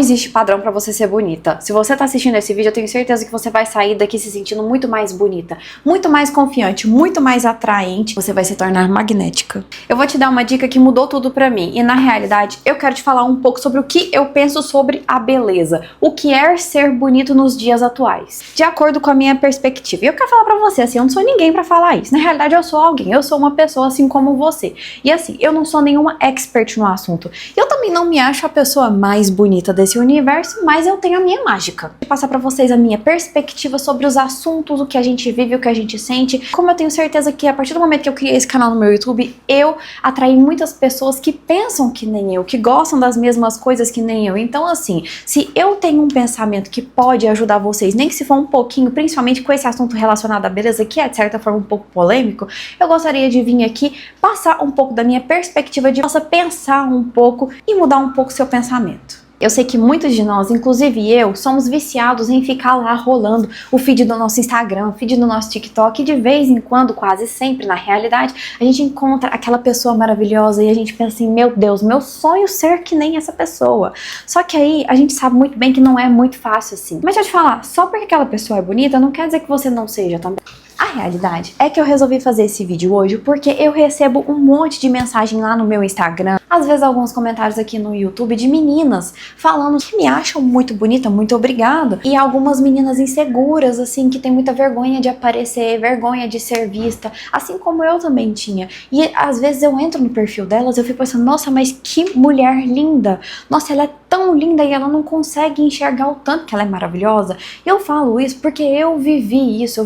existe padrão pra você ser bonita. Se você tá assistindo esse vídeo, eu tenho certeza que você vai sair daqui se sentindo muito mais bonita, muito mais confiante, muito mais atraente. Você vai se tornar magnética. Eu vou te dar uma dica que mudou tudo pra mim. E na realidade, eu quero te falar um pouco sobre o que eu penso sobre a beleza. O que é ser bonito nos dias atuais. De acordo com a minha perspectiva. E eu quero falar pra você, assim, eu não sou ninguém pra falar isso. Na realidade, eu sou alguém. Eu sou uma pessoa assim como você. E assim, eu não sou nenhuma expert no assunto. Eu também não me acho a pessoa mais bonita desse universo, mas eu tenho a minha mágica. Vou passar pra vocês a minha perspectiva sobre os assuntos, o que a gente vive, o que a gente sente. Como eu tenho certeza que a partir do momento que eu criei esse canal no meu YouTube, eu atraí muitas pessoas que pensam que nem eu, que gostam das mesmas coisas que nem eu. Então assim, se eu tenho um pensamento que pode ajudar vocês, nem que se for um pouquinho, principalmente com esse assunto relacionado à beleza, que é de certa forma um pouco polêmico, eu gostaria de vir aqui passar um pouco da minha perspectiva, de possa pensar um pouco e mudar um pouco seu pensamento. Eu sei que muitos de nós, inclusive eu, somos viciados em ficar lá rolando o feed do nosso Instagram, o feed do nosso TikTok, e de vez em quando, quase sempre, na realidade, a gente encontra aquela pessoa maravilhosa e a gente pensa assim, meu Deus, meu sonho ser que nem essa pessoa. Só que aí a gente sabe muito bem que não é muito fácil assim. Mas deixa eu te falar, só porque aquela pessoa é bonita, não quer dizer que você não seja também. A realidade é que eu resolvi fazer esse vídeo hoje porque eu recebo um monte de mensagem lá no meu Instagram, às vezes alguns comentários aqui no YouTube de meninas falando que me acham muito bonita, muito obrigada, e algumas meninas inseguras, assim, que tem muita vergonha de aparecer, vergonha de ser vista, assim como eu também tinha. E às vezes eu entro no perfil delas e eu fico pensando, nossa, mas que mulher linda, nossa, ela é tão linda e ela não consegue enxergar o tanto que ela é maravilhosa. Eu falo isso porque eu vivi isso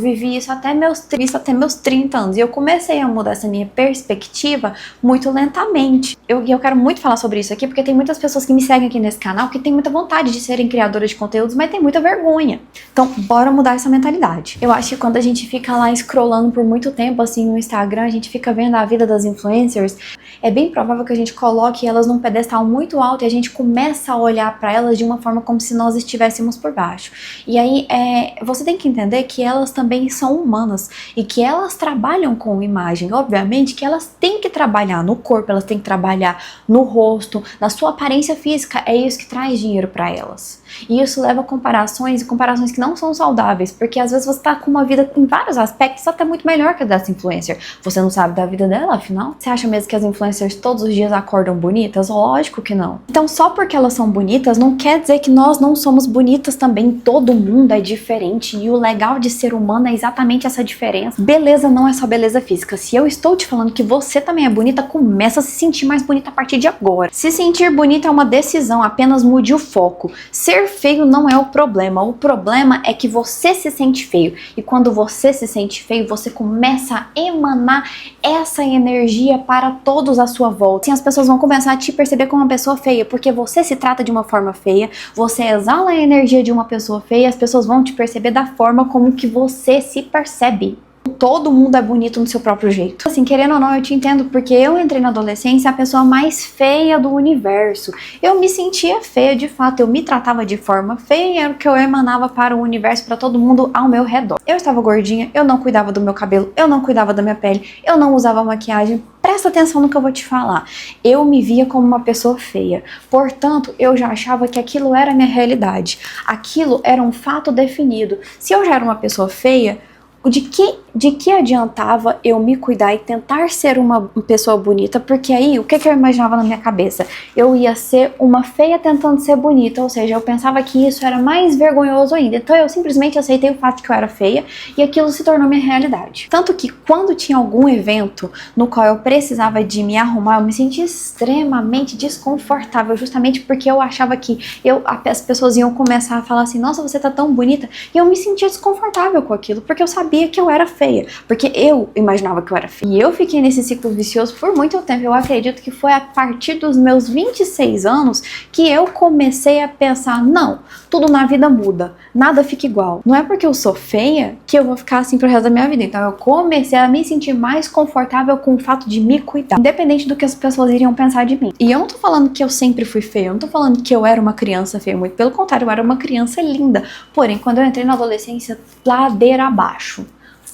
até meus 30 anos, e eu comecei a mudar essa minha perspectiva muito lentamente. Eu quero muito falar sobre isso aqui, porque tem muitas pessoas que me seguem aqui nesse canal que tem muita vontade de serem criadoras de conteúdos, mas tem muita vergonha. Então, bora mudar essa mentalidade. Eu acho que quando a gente fica lá scrollando por muito tempo, assim, no Instagram, a gente fica vendo a vida das influencers, é bem provável que a gente coloque elas num pedestal muito alto e a gente começa a olhar pra elas de uma forma como se nós estivéssemos por baixo. E aí, você tem que entender que elas também são humanas e que elas trabalham com imagem. Obviamente que elas têm que trabalhar no corpo, elas têm que trabalhar no rosto, na sua aparência física. É isso que traz dinheiro pra elas. E isso leva a comparações que não são saudáveis, porque às vezes você tá com uma vida em vários aspectos até muito melhor que a dessa influencer. Você não sabe da vida dela, afinal? Você acha mesmo que as influencers todos os dias acordam bonitas? Lógico que não. Então só porque elas são bonitas não quer dizer que nós não somos bonitas também. Todo mundo é diferente e o legal de ser humano é exatamente essa diferença. Beleza não é só beleza física. Se eu estou te falando que você também é bonita, começa a se sentir mais bonita a partir de agora. Se sentir bonita é uma decisão, apenas mude o foco. Ser feio não é o problema é que você se sente feio, e quando você se sente feio, você começa a emanar essa energia para todos à sua volta. Assim, as pessoas vão começar a te perceber como uma pessoa feia, porque você se trata de uma forma feia, você exala a energia de uma pessoa feia, as pessoas vão te perceber da forma como que você se percebe. Todo mundo é bonito no seu próprio jeito. Assim, querendo ou não, eu te entendo, porque eu entrei na adolescência a pessoa mais feia do universo. Eu me sentia feia, de fato, eu me tratava de forma feia, era o que eu emanava para o universo, para todo mundo ao meu redor. Eu estava gordinha, eu não cuidava do meu cabelo, eu não cuidava da minha pele, eu não usava maquiagem. Presta atenção no que eu vou te falar. Eu me via como uma pessoa feia. Portanto, eu já achava que aquilo era a minha realidade. Aquilo era um fato definido. Se eu já era uma pessoa feia, de que adiantava eu me cuidar e tentar ser uma pessoa bonita? Porque aí, o que eu imaginava na minha cabeça? Eu ia ser uma feia tentando ser bonita, ou seja, eu pensava que isso era mais vergonhoso ainda. Então eu simplesmente aceitei o fato de que eu era feia e aquilo se tornou minha realidade. Tanto que quando tinha algum evento no qual eu precisava de me arrumar, eu me sentia extremamente desconfortável, justamente porque eu achava que as pessoas iam começar a falar assim, nossa, você tá tão bonita, e eu me sentia desconfortável com aquilo, porque eu sabia que eu era feia, porque eu imaginava que eu era feia. E eu fiquei nesse ciclo vicioso por muito tempo. Eu acredito que foi a partir dos meus 26 anos que eu comecei a pensar, não, tudo na vida muda, nada fica igual. Não é porque eu sou feia que eu vou ficar assim pro resto da minha vida. Então eu comecei a me sentir mais confortável com o fato de me cuidar, independente do que as pessoas iriam pensar de mim. E eu não tô falando que eu sempre fui feia, eu não tô falando que eu era uma criança feia, muito pelo contrário, eu era uma criança linda. Porém, quando eu entrei na adolescência, ladeira abaixo.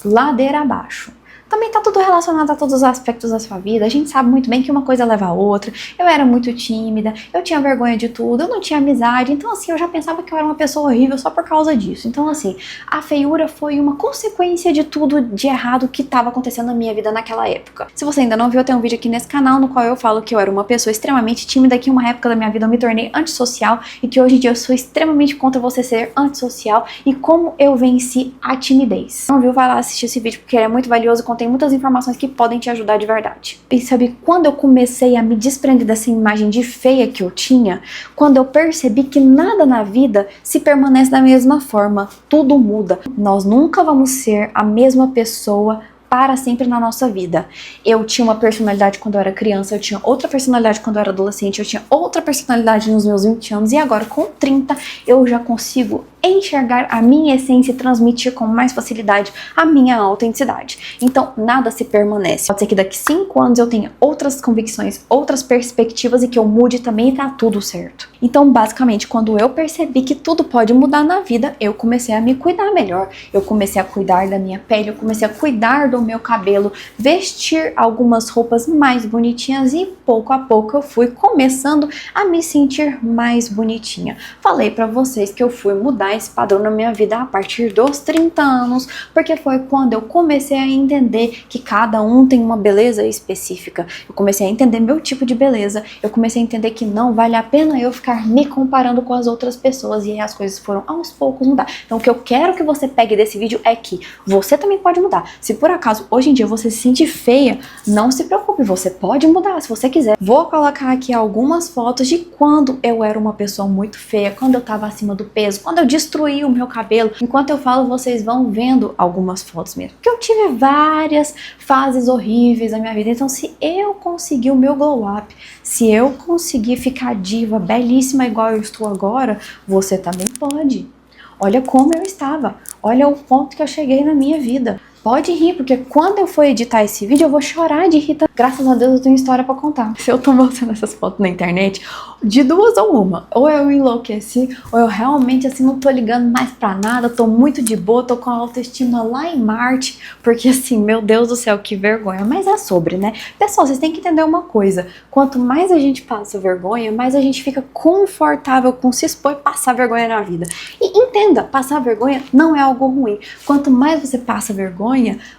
Ladeira abaixo. Também tá tudo relacionado a todos os aspectos da sua vida. A gente sabe muito bem que uma coisa leva a outra. Eu era muito tímida, eu tinha vergonha de tudo, eu não tinha amizade. Então, assim, eu já pensava que eu era uma pessoa horrível só por causa disso. Então, assim, a feiura foi uma consequência de tudo de errado que estava acontecendo na minha vida naquela época. Se você ainda não viu, eu tenho um vídeo aqui nesse canal no qual eu falo que eu era uma pessoa extremamente tímida, que em uma época da minha vida eu me tornei antissocial e que hoje em dia eu sou extremamente contra você ser antissocial e como eu venci a timidez. Não viu? Vai lá assistir esse vídeo porque ele é muito valioso e contém muitas informações que podem te ajudar de verdade. E sabe, quando eu comecei a me desprender dessa imagem de feia que eu tinha, quando eu percebi que nada na vida se permanece da mesma forma, tudo muda. Nós nunca vamos ser a mesma pessoa para sempre na nossa vida. Eu tinha uma personalidade quando eu era criança, eu tinha outra personalidade quando eu era adolescente, eu tinha outra personalidade nos meus 20 anos e agora com 30 eu já consigo enxergar a minha essência e transmitir com mais facilidade a minha autenticidade. Então, nada se permanece. Pode ser que daqui 5 anos eu tenha outras convicções, outras perspectivas e que eu mude também e tá tudo certo. Então, basicamente, quando eu percebi que tudo pode mudar na vida, eu comecei a me cuidar melhor. Eu comecei a cuidar da minha pele, eu comecei a cuidar do meu cabelo, vestir algumas roupas mais bonitinhas e pouco a pouco eu fui começando a me sentir mais bonitinha. Falei pra vocês que eu fui mudar esse padrão na minha vida a partir dos 30 anos, porque foi quando eu comecei a entender que cada um tem uma beleza específica. Eu comecei a entender meu tipo de beleza, eu comecei a entender que não vale a pena eu ficar me comparando com as outras pessoas e aí as coisas foram aos poucos mudar. Então o que eu quero que você pegue desse vídeo é que você também pode mudar. Se por acaso hoje em dia você se sente feia, não se preocupe, você pode mudar se você quiser. Vou colocar aqui algumas fotos de quando eu era uma pessoa muito feia, quando eu tava acima do peso, quando eu destruí o meu cabelo. Enquanto eu falo, vocês vão vendo algumas fotos mesmo. Porque eu tive várias fases horríveis na minha vida. Então, se eu conseguir o meu glow up, se eu conseguir ficar diva, belíssima igual eu estou agora, você também pode. Olha como eu estava. Olha o ponto que eu cheguei na minha vida. Pode rir, porque quando eu for editar esse vídeo, eu vou chorar de rir. Graças a Deus eu tenho história pra contar. Se eu tô mostrando essas fotos na internet, de duas ou uma. Ou eu enlouqueci, ou eu realmente assim não tô ligando mais pra nada, tô muito de boa, tô com a autoestima lá em Marte, porque assim, meu Deus do céu, que vergonha. Mas é sobre, né? Pessoal, vocês têm que entender uma coisa. Quanto mais a gente passa vergonha, mais a gente fica confortável com se expor e passar vergonha na vida. E entenda, passar vergonha não é algo ruim. Quanto mais você passa vergonha,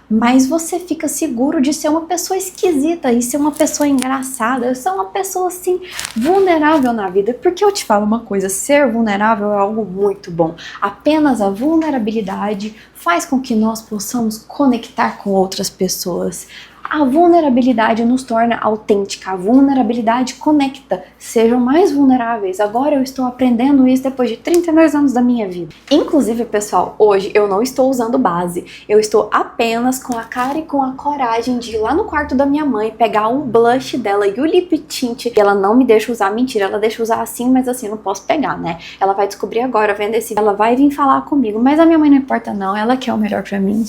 mas você fica seguro de ser uma pessoa esquisita e ser uma pessoa engraçada, ser uma pessoa assim vulnerável na vida. Porque eu te falo uma coisa, ser vulnerável é algo muito bom. Apenas a vulnerabilidade faz com que nós possamos conectar com outras pessoas. A vulnerabilidade nos torna autêntica, a vulnerabilidade conecta. Sejam mais vulneráveis. Agora eu estou aprendendo isso depois de 32 anos da minha vida. Inclusive, pessoal, hoje eu não estou usando base. Eu estou apenas com a cara e com a coragem de ir lá no quarto da minha mãe, pegar o blush dela e o lip tint. E ela não me deixa usar, mentira, ela deixa usar assim, mas assim, não posso pegar, né? Ela vai descobrir agora, vendo esse vídeo, ela vai vir falar comigo. Mas a minha mãe não importa não, ela quer o melhor pra mim.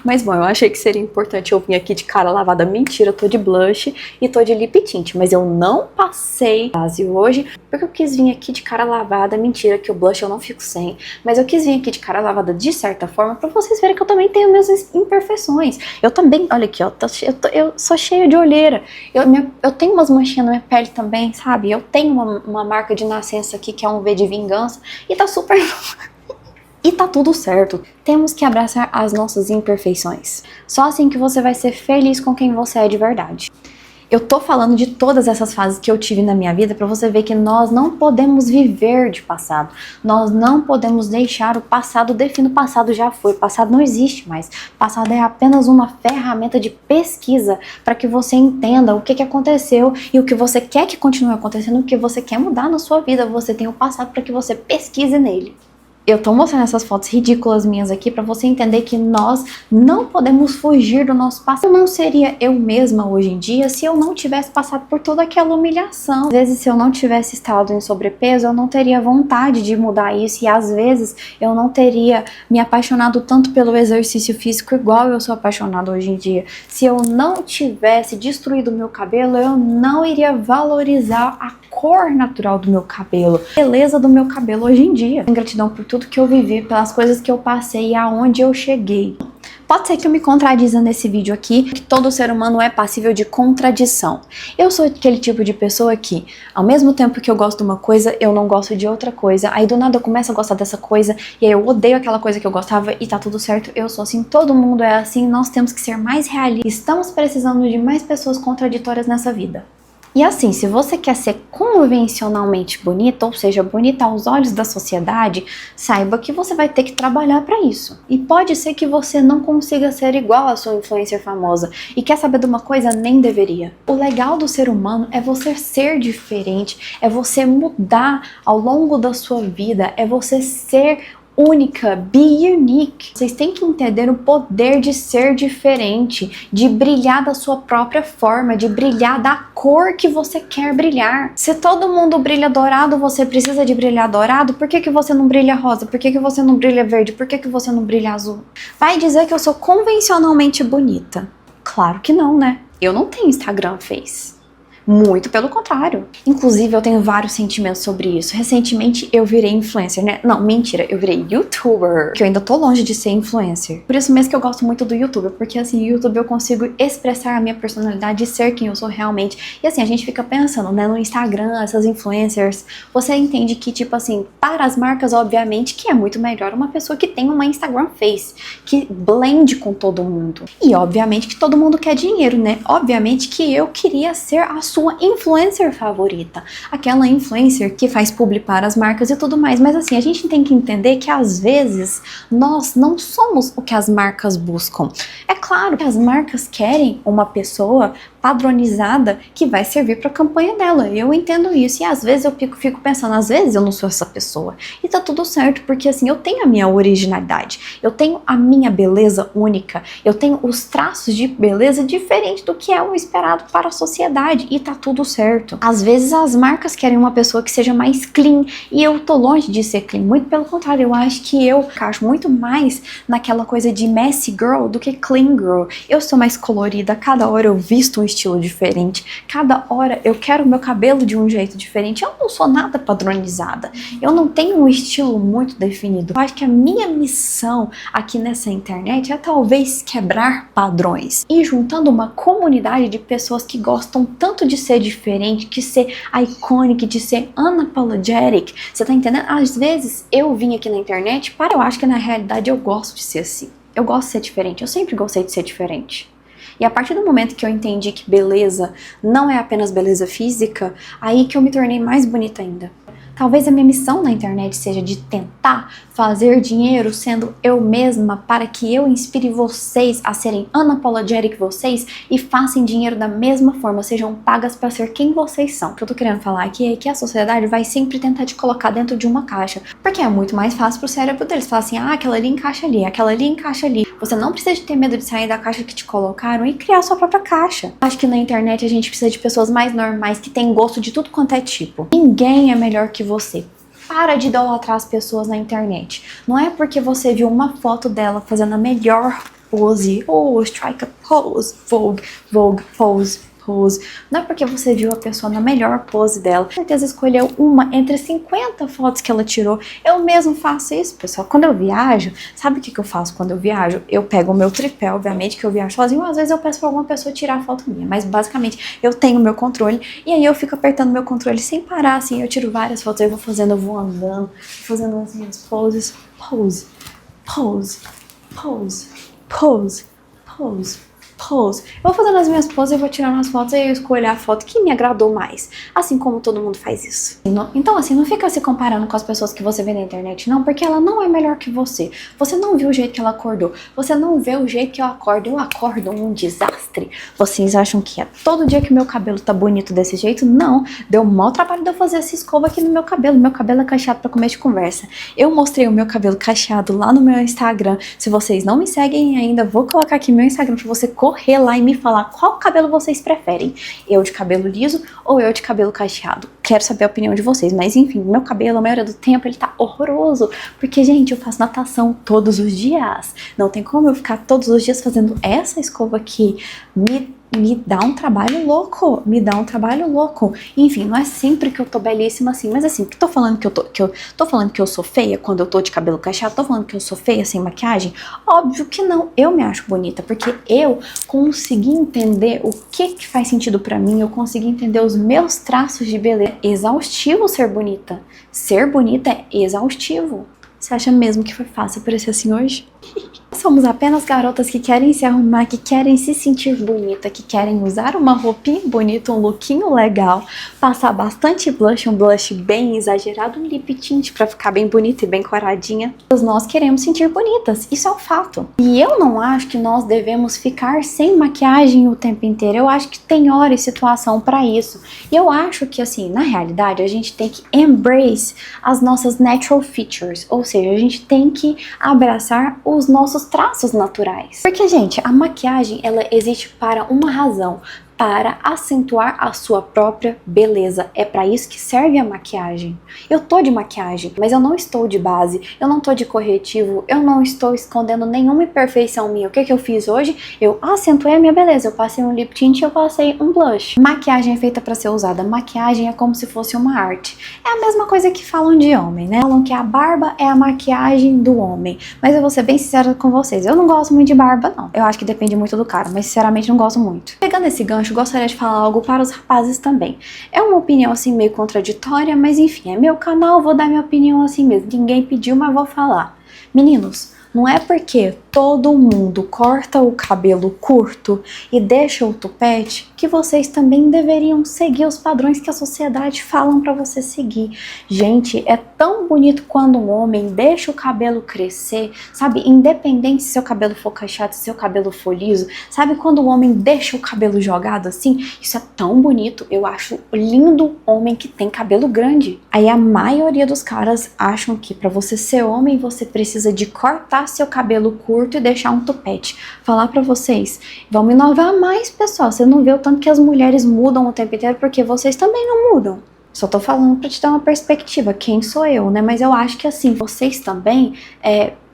Mas bom, eu achei que seria importante eu vir aqui de cara lavada. Mentira, eu tô de blush e tô de lip tint, mas eu não passei base hoje porque eu quis vir aqui de cara lavada. Mentira, que o blush eu não fico sem, mas eu quis vir aqui de cara lavada de certa forma pra vocês verem que eu também tenho minhas imperfeições. Eu também, olha aqui, ó, eu sou cheia de olheira, eu tenho umas manchinhas na minha pele também, sabe? Eu tenho uma marca de nascença aqui que é um V de vingança e tá super... E tá tudo certo. Temos que abraçar as nossas imperfeições. Só assim que você vai ser feliz com quem você é de verdade. Eu tô falando de todas essas fases que eu tive na minha vida para você ver que nós não podemos viver de passado. Nós não podemos deixar o passado definir. O passado já foi, o passado não existe mais. O passado é apenas uma ferramenta de pesquisa para que você entenda o que aconteceu e o que você quer que continue acontecendo, o que você quer mudar na sua vida. Você tem o passado para que você pesquise nele. Eu tô mostrando essas fotos ridículas minhas aqui pra você entender que nós não podemos fugir do nosso passado. Eu não seria eu mesma hoje em dia se eu não tivesse passado por toda aquela humilhação. Às vezes, se eu não tivesse estado em sobrepeso, eu não teria vontade de mudar isso. E às vezes, eu não teria me apaixonado tanto pelo exercício físico igual eu sou apaixonada hoje em dia. Se eu não tivesse destruído o meu cabelo, eu não iria valorizar a cor natural do meu cabelo, a beleza do meu cabelo hoje em dia. Gratidão por tudo que eu vivi, pelas coisas que eu passei e aonde eu cheguei. Pode ser que eu me contradiza nesse vídeo aqui, que todo ser humano é passível de contradição. Eu sou aquele tipo de pessoa que, ao mesmo tempo que eu gosto de uma coisa, eu não gosto de outra coisa. Aí do nada eu começo a gostar dessa coisa, e aí eu odeio aquela coisa que eu gostava e tá tudo certo. Eu sou assim, todo mundo é assim, nós temos que ser mais realistas. Estamos precisando de mais pessoas contraditórias nessa vida. E assim, se você quer ser convencionalmente bonita, ou seja, bonita aos olhos da sociedade, saiba que você vai ter que trabalhar para isso. E pode ser que você não consiga ser igual à sua influencer famosa. E quer saber de uma coisa? Nem deveria. O legal do ser humano é você ser diferente, é você mudar ao longo da sua vida, é você ser única, be unique. Vocês têm que entender o poder de ser diferente, de brilhar da sua própria forma, de brilhar da cor que você quer brilhar. Se todo mundo brilha dourado, você precisa de brilhar dourado, por que que você não brilha rosa? Por que que você não brilha verde? Por que que você não brilha azul? Vai dizer que eu sou convencionalmente bonita? Claro que não, né? Eu não tenho Instagram Face. Muito pelo contrário. Inclusive, eu tenho vários sentimentos sobre isso. Recentemente, eu virei influencer, né? Não, mentira, eu virei youtuber. Que eu ainda tô longe de ser influencer. Por isso mesmo que eu gosto muito do YouTube. Porque, assim, no YouTube eu consigo expressar a minha personalidade e ser quem eu sou realmente. E, assim, a gente fica pensando, né? No Instagram, essas influencers. Você entende que, tipo assim, para as marcas, obviamente, que é muito melhor uma pessoa que tem uma Instagram Face. Que blende com todo mundo. E, obviamente, que todo mundo quer dinheiro, né? Obviamente que eu queria ser a sua influencer favorita, aquela influencer que faz publi para as marcas e tudo mais, mas assim, a gente tem que entender que às vezes nós não somos o que as marcas buscam. É claro que as marcas querem uma pessoa padronizada que vai servir para a campanha dela, eu entendo isso, e às vezes eu fico pensando, às vezes eu não sou essa pessoa, e tá tudo certo, porque assim, eu tenho a minha originalidade, eu tenho a minha beleza única, eu tenho os traços de beleza diferente do que é o esperado para a sociedade, e tá tudo certo. Às vezes as marcas querem uma pessoa que seja mais clean, e eu tô longe de ser clean, muito pelo contrário, eu acho que eu encaixo muito mais naquela coisa de messy girl do que clean girl. Eu sou mais colorida, cada hora eu visto um estilo diferente, cada hora eu quero o meu cabelo de um jeito diferente, eu não sou nada padronizada, eu não tenho um estilo muito definido. Eu acho que a minha missão aqui nessa internet é talvez quebrar padrões, e juntando uma comunidade de pessoas que gostam tanto de ser diferente, de ser iconic, de ser unapologetic, você tá entendendo? Às vezes eu vim aqui na internet eu acho que na realidade eu gosto de ser assim, eu gosto de ser diferente, eu sempre gostei de ser diferente. E a partir do momento que eu entendi que beleza não é apenas beleza física, aí que eu me tornei mais bonita ainda. Talvez a minha missão na internet seja de tentar fazer dinheiro sendo eu mesma para que eu inspire vocês a serem unapologetic vocês e façam dinheiro da mesma forma, sejam pagas para ser quem vocês são. O que eu tô querendo falar aqui é que a sociedade vai sempre tentar te colocar dentro de uma caixa, porque é muito mais fácil pro cérebro deles falar assim, ah, aquela ali encaixa ali, aquela ali encaixa ali. Você não precisa de ter medo de sair da caixa que te colocaram e criar sua própria caixa. Acho que na internet a gente precisa de pessoas mais normais que têm gosto de tudo quanto é tipo. Ninguém é melhor que você. Para de idolatrar as pessoas na internet. Não é porque você viu uma foto dela fazendo a melhor pose, strike a pose, vogue pose. Não é porque você viu a pessoa na melhor pose dela, com certeza escolheu uma entre 50 fotos que ela tirou. Eu mesmo faço isso, pessoal. Quando eu viajo, sabe o que eu faço quando eu viajo? Eu pego o meu tripé, obviamente, que eu viajo sozinho, às vezes eu peço pra alguma pessoa tirar a foto minha, mas basicamente eu tenho o meu controle, e aí eu fico apertando meu controle sem parar, assim, eu tiro várias fotos, eu vou andando, fazendo as minhas poses, pose. Eu vou fazendo as minhas poses, eu vou tirando as fotos e eu escolho a foto que me agradou mais. Assim como todo mundo faz isso. Então assim, não fica se comparando com as pessoas que você vê na internet, não, porque ela não é melhor que você. Você não viu o jeito que ela acordou. Você não vê o jeito que eu acordo. Eu acordo um desastre. Vocês acham que é todo dia que meu cabelo tá bonito desse jeito? Não. Deu o maior trabalho de eu fazer essa escova aqui no meu cabelo. Meu cabelo é cacheado pra começo de conversa. Eu mostrei o meu cabelo cacheado lá no meu Instagram. Se vocês não me seguem ainda, vou colocar aqui meu Instagram pra você correr lá e me falar qual cabelo vocês preferem. Eu de cabelo liso ou eu de cabelo cacheado. Quero saber a opinião de vocês, mas enfim, meu cabelo, a maioria do tempo, ele tá horroroso, porque, gente, eu faço natação todos os dias. Não tem como eu ficar todos os dias fazendo essa escova aqui. Me me dá um trabalho louco, Enfim, não é sempre que eu tô belíssima assim, mas assim, que tô falando que eu tô falando que eu sou feia quando eu tô de cabelo cacheado, tô falando que eu sou feia sem maquiagem? Óbvio que não, eu me acho bonita, porque eu consegui entender o que faz sentido pra mim, eu consegui entender os meus traços de beleza. É exaustivo ser bonita. Ser bonita é exaustivo. Você acha mesmo que foi fácil aparecer assim hoje? Somos apenas garotas que querem se arrumar, que querem se sentir bonita, que querem usar uma roupinha bonita, um lookinho legal, passar bastante blush, um blush bem exagerado, um lip tint pra ficar bem bonita e bem coradinha. Todos nós queremos sentir bonitas, isso é um fato. E eu não acho que nós devemos ficar sem maquiagem o tempo inteiro, eu acho que tem hora e situação pra isso. E eu acho que, assim, na realidade, a gente tem que embrace as nossas natural features, ou seja, a gente tem que abraçar os nossos traços naturais. Porque, gente, a maquiagem, ela existe para uma razão, para acentuar a sua própria beleza. É para isso que serve a maquiagem. Eu tô de maquiagem, mas eu não estou de base, eu não tô de corretivo, eu não estou escondendo nenhuma imperfeição minha. O que eu fiz hoje? Eu acentuei a minha beleza, eu passei um lip tint, eu passei um blush. Maquiagem é feita para ser usada, maquiagem é como se fosse uma arte. É a mesma coisa que falam de homem, né? Falam que a barba é a maquiagem do homem, mas eu vou ser bem sincera com vocês, eu não gosto muito de barba, não. Eu acho que depende muito do cara, mas sinceramente não gosto muito. Pegando esse gancho, gostaria de falar algo para os rapazes também. É uma opinião assim meio contraditória, mas enfim, é meu canal, vou dar minha opinião assim mesmo. Ninguém pediu, mas vou falar. Meninos, não é porque todo mundo corta o cabelo curto e deixa o tupete que vocês também deveriam seguir os padrões que a sociedade falam pra você seguir. Gente, é tão bonito quando um homem deixa o cabelo crescer, sabe? Independente se seu cabelo for cacheado, se seu cabelo for liso, sabe? Quando o homem deixa o cabelo jogado assim, isso é tão bonito. Eu acho lindo homem que tem cabelo grande. Aí a maioria dos caras acham que pra você ser homem, você precisa de cortar seu cabelo curto e deixar um tupete. Falar pra vocês, vamos inovar mais, pessoal. Você não vê o tanto que as mulheres mudam o tempo inteiro, porque vocês também não mudam. Só tô falando pra te dar uma perspectiva, quem sou eu, né? Mas eu acho que assim, vocês também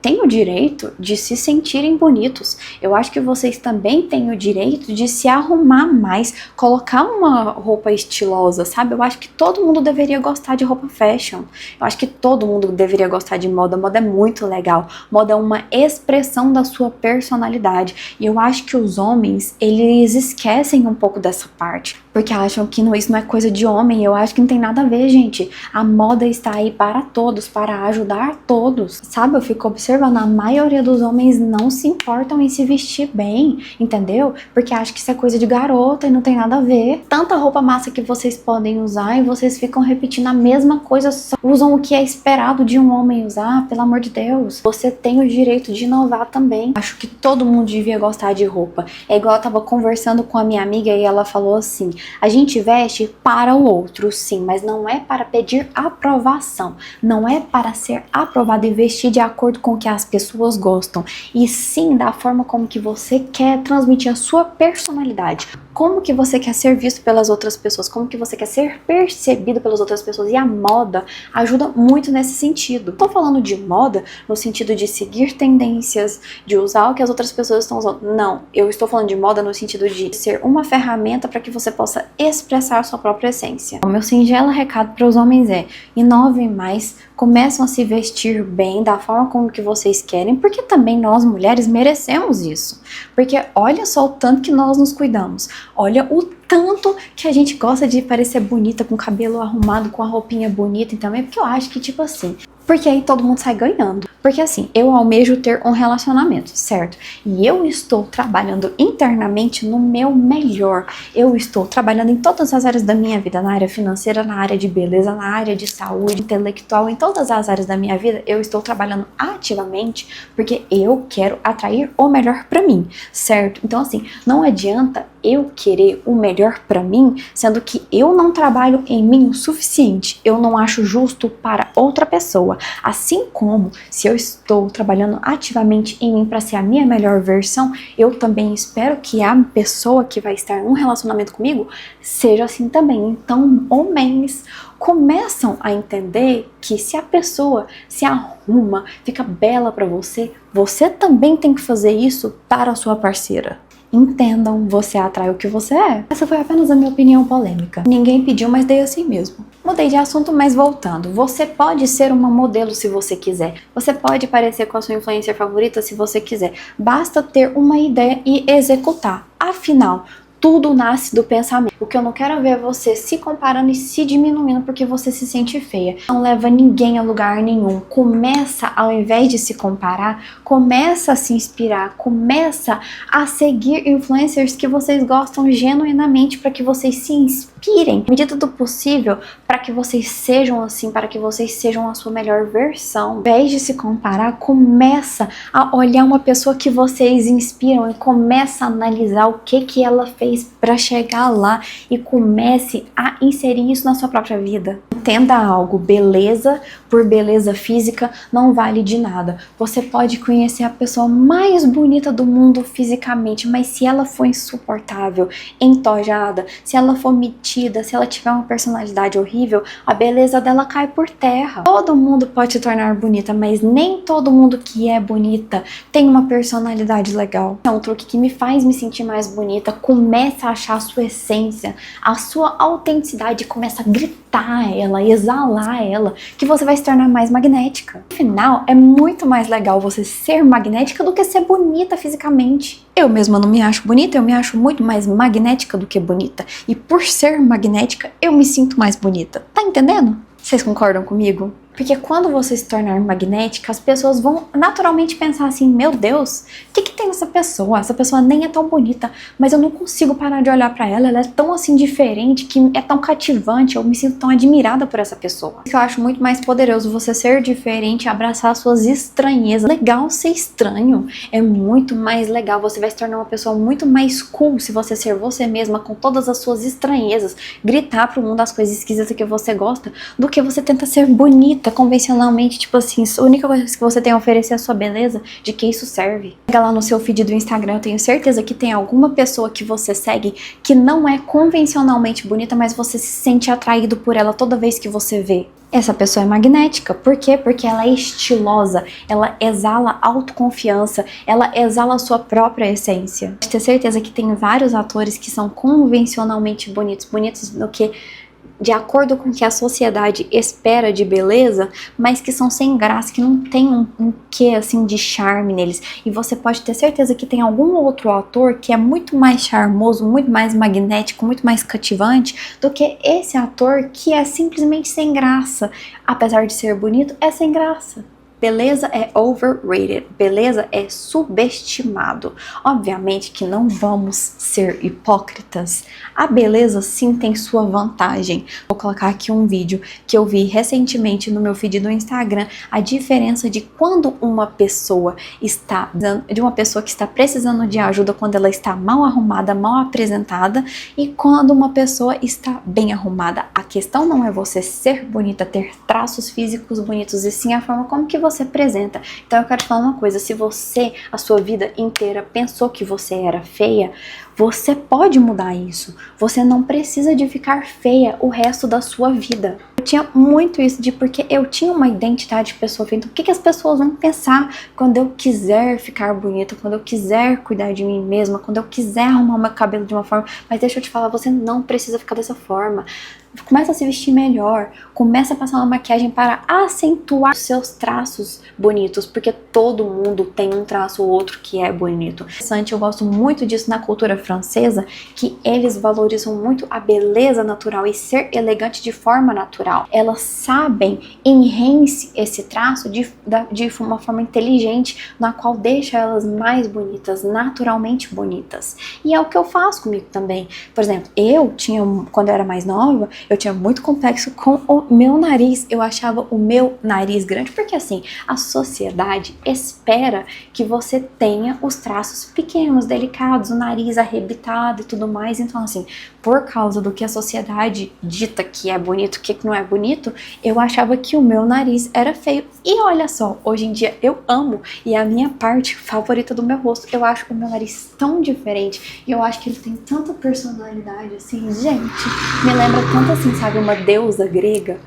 têm o direito de se sentirem bonitos. Eu acho que vocês também têm o direito de se arrumar mais, colocar uma roupa estilosa, sabe? Eu acho que todo mundo deveria gostar de roupa fashion. Eu acho que todo mundo deveria gostar de moda. Moda é muito legal. Moda é uma expressão da sua personalidade. E eu acho que os homens, eles esquecem um pouco dessa parte, porque acham que isso não é coisa de homem. Eu acho que não tem nada a ver, gente. A moda está aí para todos, para ajudar todos, sabe? Eu fico observando, a maioria dos homens não se importam em se vestir bem, entendeu? Porque acho que isso é coisa de garota e não tem nada a ver. Tanta roupa massa que vocês podem usar e vocês ficam repetindo a mesma coisa, só usam o que é esperado de um homem usar, pelo amor de Deus. Você tem o direito de inovar também. Acho que todo mundo devia gostar de roupa. É igual eu tava conversando com a minha amiga e ela falou assim, a gente veste para o outro, sim, mas não é para pedir aprovação, não é para ser aprovado e vestir de acordo com o que as pessoas gostam, e sim da forma como que você quer transmitir a sua personalidade, como que você quer ser visto pelas outras pessoas, como que você quer ser percebido pelas outras pessoas, e a moda ajuda muito nesse sentido. Tô falando de moda no sentido de seguir tendências, de usar o que as outras pessoas estão usando, não, eu estou falando de moda no sentido de ser uma ferramenta para que você possa expressar a sua própria essência. O meu singelo recado para os homens é, inovem mais, começam a se vestir bem, da forma como que vocês querem, porque também nós mulheres merecemos isso. Porque olha só o tanto que nós nos cuidamos, olha o tanto que a gente gosta de parecer bonita, com o cabelo arrumado, com a roupinha bonita, e também porque eu acho que tipo assim, porque aí todo mundo sai ganhando. Porque assim, eu almejo ter um relacionamento, certo? E eu estou trabalhando internamente no meu melhor. Eu estou trabalhando em todas as áreas da minha vida, na área financeira, na área de beleza, na área de saúde, intelectual, em todas as áreas da minha vida, eu estou trabalhando ativamente porque eu quero atrair o melhor pra mim, certo? Então assim, não adianta eu querer o melhor pra mim, sendo que eu não trabalho em mim o suficiente, eu não acho justo para outra pessoa. Assim como, se eu estou trabalhando ativamente em mim para ser a minha melhor versão, eu também espero que a pessoa que vai estar num relacionamento comigo seja assim também. Então, homens começam a entender que se a pessoa se arruma, fica bela para você, você também tem que fazer isso para a sua parceira. Entendam, você atrai o que você é. Essa foi apenas a minha opinião polêmica. Ninguém pediu, mas dei assim mesmo. Mudei de assunto, mas voltando. Você pode ser uma modelo se você quiser. Você pode parecer com a sua influencer favorita se você quiser. Basta ter uma ideia e executar. Afinal, tudo nasce do pensamento. O que eu não quero é ver você se comparando e se diminuindo porque você se sente feia. Não leva ninguém a lugar nenhum. Começa, ao invés de se comparar, começa a se inspirar, começa a seguir influencers que vocês gostam genuinamente para que vocês se inspirem, na medida do possível, para que vocês sejam assim, para que vocês sejam a sua melhor versão. Ao invés de se comparar, começa a olhar uma pessoa que vocês inspiram e começa a analisar o que ela fez para chegar lá e comece a inserir isso na sua própria vida. Entenda algo, beleza por beleza física não vale de nada. Você pode conhecer a pessoa mais bonita do mundo fisicamente, mas se ela for insuportável, entojada, se ela for metida, se ela tiver uma personalidade horrível, a beleza dela cai por terra. Todo mundo pode se tornar bonita, mas nem todo mundo que é bonita tem uma personalidade legal. É um truque que me faz me sentir mais bonita. Começa a achar a sua essência, a sua autenticidade, começa a gritar ela, exalar ela, que você vai se tornar mais magnética. Afinal, é muito mais legal você ser magnética do que ser bonita fisicamente. Eu mesma não me acho bonita, eu me acho muito mais magnética do que bonita. E por ser magnética, eu me sinto mais bonita. Tá entendendo? Vocês concordam comigo? Porque quando você se tornar magnética, as pessoas vão naturalmente pensar assim, meu Deus, o que tem nessa pessoa? Essa pessoa nem é tão bonita, mas eu não consigo parar de olhar pra ela, ela é tão assim diferente, que é tão cativante, eu me sinto tão admirada por essa pessoa. Eu acho muito mais poderoso você ser diferente e abraçar suas estranhezas. Legal ser estranho, é muito mais legal, você vai se tornar uma pessoa muito mais cool se você ser você mesma com todas as suas estranhezas, gritar pro mundo as coisas esquisitas que você gosta, do que você tenta ser bonita convencionalmente, tipo assim, a única coisa que você tem a oferecer é a sua beleza, de que isso serve. Chega lá no seu feed do Instagram, eu tenho certeza que tem alguma pessoa que você segue que não é convencionalmente bonita, mas você se sente atraído por ela toda vez que você vê. Essa pessoa é magnética. Por quê? Porque ela é estilosa, ela exala autoconfiança, ela exala a sua própria essência. Pode ter certeza que tem vários atores que são convencionalmente bonitos, bonitos do que de acordo com o que a sociedade espera de beleza, mas que são sem graça, que não tem um quê assim de charme neles. E você pode ter certeza que tem algum outro ator que é muito mais charmoso, muito mais magnético, muito mais cativante do que esse ator que é simplesmente sem graça. Apesar de ser bonito, é sem graça. Beleza é overrated, beleza é subestimado. Obviamente que não vamos ser hipócritas. A beleza sim tem sua vantagem. Vou colocar aqui um vídeo que eu vi recentemente no meu feed do Instagram, a diferença de quando uma pessoa está, de uma pessoa que está precisando de ajuda quando ela está mal arrumada, mal apresentada, e quando uma pessoa está bem arrumada. A questão não é você ser bonita, ter traços físicos bonitos, e sim a forma como que você apresenta. Então eu quero te falar uma coisa, se você, a sua vida inteira, pensou que você era feia, você pode mudar isso. Você não precisa de ficar feia o resto da sua vida. Eu tinha muito isso de porque eu tinha uma identidade de pessoa feia. Então o que as pessoas vão pensar quando eu quiser ficar bonita, quando eu quiser cuidar de mim mesma, quando eu quiser arrumar o meu cabelo de uma forma. Mas deixa eu te falar, você não precisa ficar dessa forma. Começa a se vestir melhor, começa a passar uma maquiagem para acentuar os seus traços bonitos, porque todo mundo tem um traço ou outro que é bonito. Eu gosto muito disso na cultura francesa, que eles valorizam muito a beleza natural e ser elegante de forma natural. Elas sabem enhance esse traço de uma forma inteligente, na qual deixa elas mais bonitas, naturalmente bonitas. E é o que eu faço comigo também. Por exemplo, quando eu era mais nova, eu tinha muito complexo com o meu nariz. Eu achava o meu nariz grande, porque assim, a sociedade espera que você tenha os traços pequenos, delicados, o nariz arrebitado e tudo mais. Então assim, por causa do que a sociedade dita que é bonito, o que não é bonito, eu achava que o meu nariz era feio. E olha só, hoje em dia eu amo, e é a minha parte favorita do meu rosto. Eu acho o meu nariz tão diferente, e eu acho que ele tem tanta personalidade, assim, gente, me lembra tanto assim, sabe, uma deusa grega.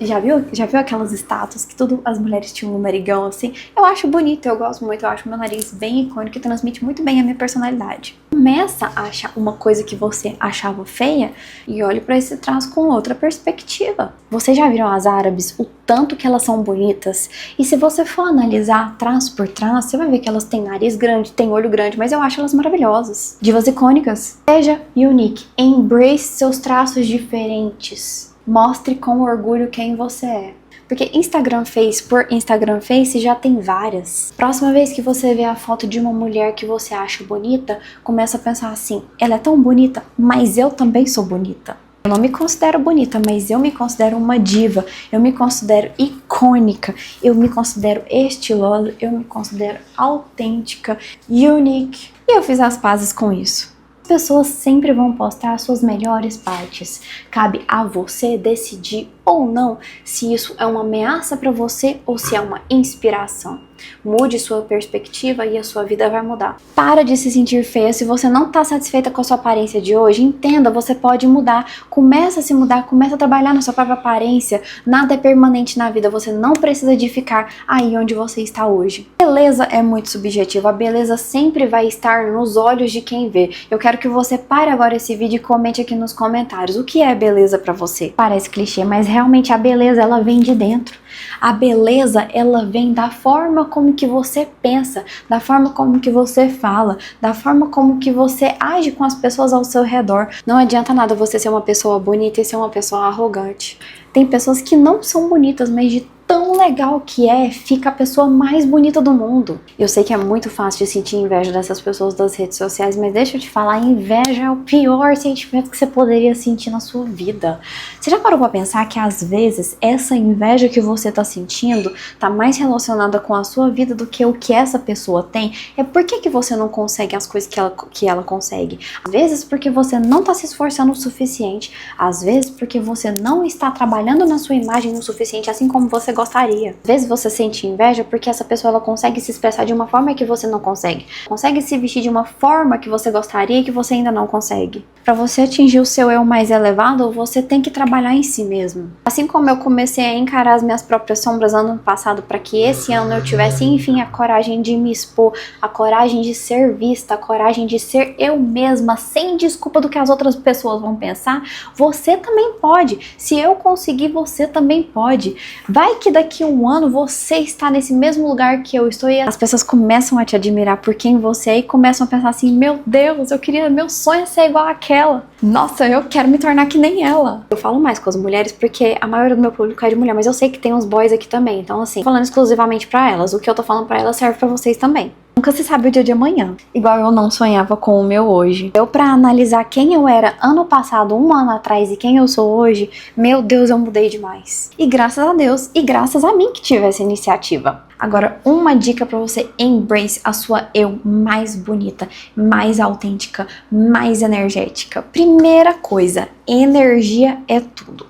Já viu aquelas estátuas que as mulheres tinham um narigão assim? Eu acho bonito, eu gosto muito, eu acho meu nariz bem icônico e transmite muito bem a minha personalidade. Começa a achar uma coisa que você achava feia e olhe para esse traço com outra perspectiva. Vocês já viram as árabes, o tanto que elas são bonitas? E se você for analisar traço por traço, você vai ver que elas têm nariz grande, têm olho grande, mas eu acho elas maravilhosas. Divas icônicas. Seja unique, embrace seus traços diferentes. Mostre com orgulho quem você é. Porque Instagram Face por Instagram Face já tem várias. Próxima vez que você vê a foto de uma mulher que você acha bonita, começa a pensar assim, ela é tão bonita, mas eu também sou bonita. Eu não me considero bonita, mas eu me considero uma diva, eu me considero icônica, eu me considero estilosa, eu me considero autêntica, unique. E eu fiz as pazes com isso. As pessoas sempre vão postar suas melhores partes. Cabe a você decidir ou não se isso é uma ameaça para você ou se é uma inspiração. Mude sua perspectiva e a sua vida vai mudar. Para de se sentir feia. Se você não está satisfeita com a sua aparência de hoje, entenda, você pode mudar. Começa a se mudar, começa a trabalhar na sua própria aparência. Nada é permanente na vida, você não precisa de ficar aí onde você está hoje. Beleza é muito subjetiva, a beleza sempre vai estar nos olhos de quem vê. Eu quero que você pare agora esse vídeo e comente aqui nos comentários o que é beleza pra você. Parece clichê, mas realmente a beleza ela vem de dentro. A beleza, ela vem da forma como que você pensa, da forma como que você fala, da forma como que você age com as pessoas ao seu redor. Não adianta nada você ser uma pessoa bonita e ser uma pessoa arrogante. Tem pessoas que não são bonitas, mas de tão legal que é, fica a pessoa mais bonita do mundo. Eu sei que é muito fácil de sentir inveja dessas pessoas das redes sociais, mas deixa eu te falar, inveja é o pior sentimento que você poderia sentir na sua vida. Você já parou pra pensar que às vezes essa inveja que você tá sentindo tá mais relacionada com a sua vida do que o que essa pessoa tem? É por que você não consegue as coisas que ela consegue? Às vezes porque você não tá se esforçando o suficiente, às vezes porque você não está trabalhando na sua imagem o suficiente, assim como você gostaria. Às vezes você sente inveja porque essa pessoa ela consegue se expressar de uma forma que você não consegue. Consegue se vestir de uma forma que você gostaria e que você ainda não consegue. Para você atingir o seu eu mais elevado, você tem que trabalhar em si mesmo. Assim como eu comecei a encarar as minhas próprias sombras ano passado para que esse ano eu tivesse, enfim, a coragem de me expor, a coragem de ser vista, a coragem de ser eu mesma, sem desculpa do que as outras pessoas vão pensar, você também pode. Se eu conseguir, você também pode. Vai que daqui a um ano você está nesse mesmo lugar que eu estou e as pessoas começam a te admirar por quem você é e começam a pensar assim, meu Deus, meu sonho é ser igual àquela. Nossa, eu quero me tornar que nem ela. Eu falo mais com as mulheres porque a maioria do meu público é de mulher, mas eu sei que tem uns boys aqui também, então assim, falando exclusivamente pra elas, o que eu tô falando pra elas serve pra vocês também. Nunca se sabe o dia de amanhã. Igual eu não sonhava com o meu hoje. Pra analisar quem eu era ano passado, um ano atrás, e quem eu sou hoje, meu Deus, eu mudei demais. E graças a Deus, e graças a mim que tive essa iniciativa. Agora, uma dica pra você embrace a sua eu mais bonita, mais autêntica, mais energética. Primeira coisa, energia é tudo.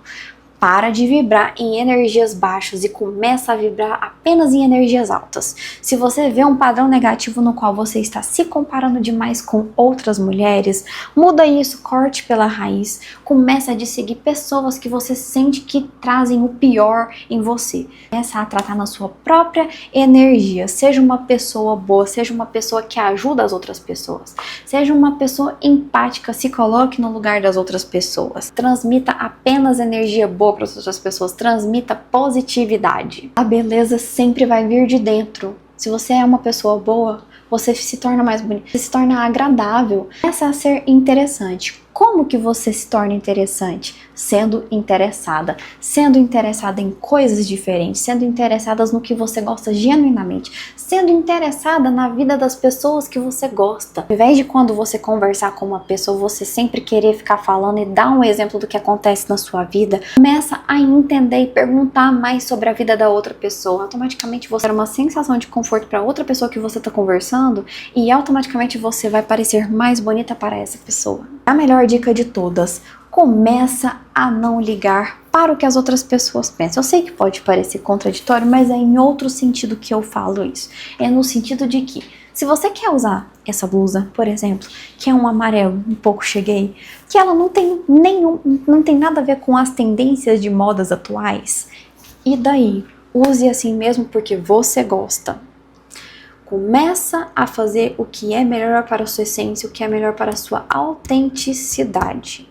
Para de vibrar em energias baixas e começa a vibrar apenas em energias altas. Se você vê um padrão negativo no qual você está se comparando demais com outras mulheres, muda isso, corte pela raiz, começa a seguir pessoas que você sente que trazem o pior em você. Começa a tratar na sua própria energia. Seja uma pessoa boa, seja uma pessoa que ajuda as outras pessoas, seja uma pessoa empática, se coloque no lugar das outras pessoas. Transmita apenas energia boa para as outras pessoas, transmita positividade. A beleza sempre vai vir de dentro. Se você é uma pessoa boa, você se torna mais bonita, você se torna agradável, começa a ser interessante. Como que você se torna interessante? Sendo interessada em coisas diferentes, sendo interessadas no que você gosta genuinamente, sendo interessada na vida das pessoas que você gosta. Ao invés de quando você conversar com uma pessoa, você sempre querer ficar falando e dar um exemplo do que acontece na sua vida, começa a entender e perguntar mais sobre a vida da outra pessoa. Automaticamente você dá uma sensação de conforto para outra pessoa que você está conversando e automaticamente você vai parecer mais bonita para essa pessoa. A melhor dica de todas, começa a não ligar para o que as outras pessoas pensam. Eu sei que pode parecer contraditório, mas é em outro sentido que eu falo isso. É no sentido de que, se você quer usar essa blusa, por exemplo, que é um amarelo um pouco cheguei, que ela não tem nada a ver com as tendências de modas atuais, e daí? Use assim mesmo porque você gosta. Começa a fazer o que é melhor para a sua essência, o que é melhor para a sua autenticidade.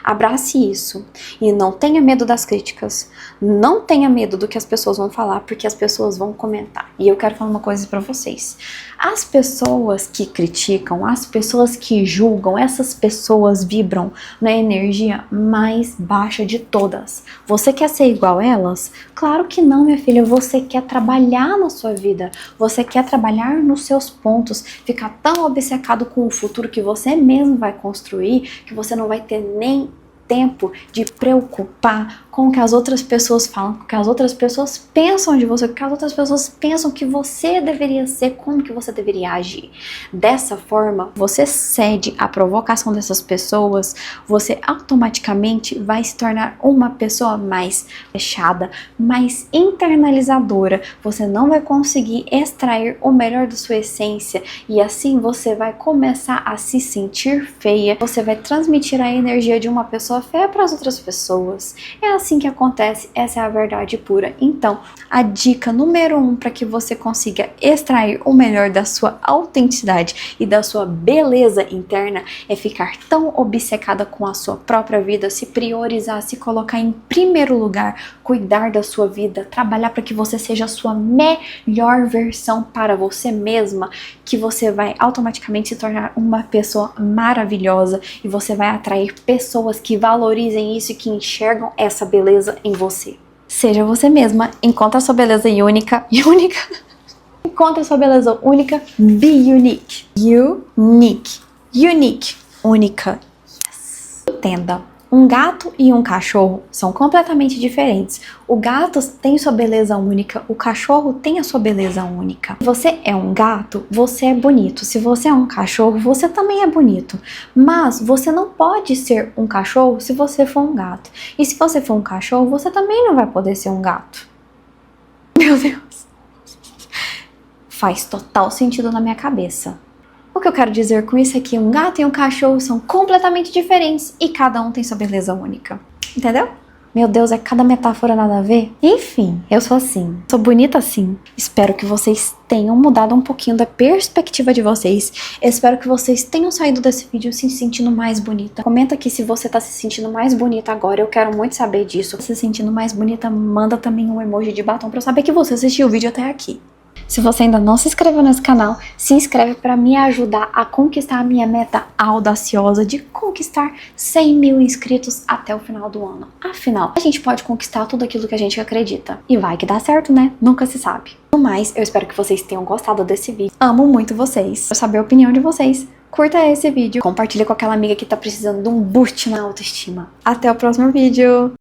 Abrace isso e não tenha medo das críticas, não tenha medo do que as pessoas vão falar, porque as pessoas vão comentar. E eu quero falar uma coisa pra vocês. As pessoas que criticam, as pessoas que julgam, essas pessoas vibram na energia mais baixa de todas. Você quer ser igual a elas? Claro que não, minha filha. Você quer trabalhar na sua vida, você quer trabalhar nos seus pontos, ficar tão obcecado com o futuro que você mesmo vai construir, que você não vai ter nem tempo de preocupar com o que as outras pessoas falam, com o que as outras pessoas pensam de você, com o que as outras pessoas pensam que você deveria ser, como que você deveria agir. Dessa forma, você cede à provocação dessas pessoas, você automaticamente vai se tornar uma pessoa mais fechada, mais internalizadora. Você não vai conseguir extrair o melhor da sua essência e assim você vai começar a se sentir feia, você vai transmitir a energia de uma pessoa feia para as outras pessoas. É assim que acontece, essa é a verdade pura. Então, a dica número 1 para que você consiga extrair o melhor da sua autenticidade e da sua beleza interna é ficar tão obcecada com a sua própria vida, se priorizar, se colocar em primeiro lugar, cuidar da sua vida, trabalhar para que você seja a sua melhor versão para você mesma, que você vai automaticamente se tornar uma pessoa maravilhosa e você vai atrair pessoas que valorizem isso e que enxergam essa beleza em você. Seja você mesma, encontre a sua beleza única. Encontre a sua beleza única, be unique. Unique, única. Yes. Entenda. Um gato e um cachorro são completamente diferentes. O gato tem sua beleza única, o cachorro tem a sua beleza única. Se você é um gato, você é bonito. Se você é um cachorro, você também é bonito. Mas você não pode ser um cachorro se você for um gato. E se você for um cachorro, você também não vai poder ser um gato. Meu Deus. Faz total sentido na minha cabeça. O que eu quero dizer com isso é que um gato e um cachorro são completamente diferentes e cada um tem sua beleza única. Entendeu? Meu Deus, é cada metáfora nada a ver? Enfim, eu sou assim. Sou bonita assim. Espero que vocês tenham mudado um pouquinho da perspectiva de vocês. Espero que vocês tenham saído desse vídeo se sentindo mais bonita. Comenta aqui se você tá se sentindo mais bonita agora. Eu quero muito saber disso. Se sentindo mais bonita, manda também um emoji de batom pra eu saber que você assistiu o vídeo até aqui. Se você ainda não se inscreveu nesse canal, se inscreve para me ajudar a conquistar a minha meta audaciosa de conquistar 100 mil inscritos até o final do ano. Afinal, a gente pode conquistar tudo aquilo que a gente acredita. E vai que dá certo, né? Nunca se sabe. No mais, eu espero que vocês tenham gostado desse vídeo. Amo muito vocês. Quero saber a opinião de vocês. Curta esse vídeo, compartilha com aquela amiga que tá precisando de um boost na autoestima. Até o próximo vídeo!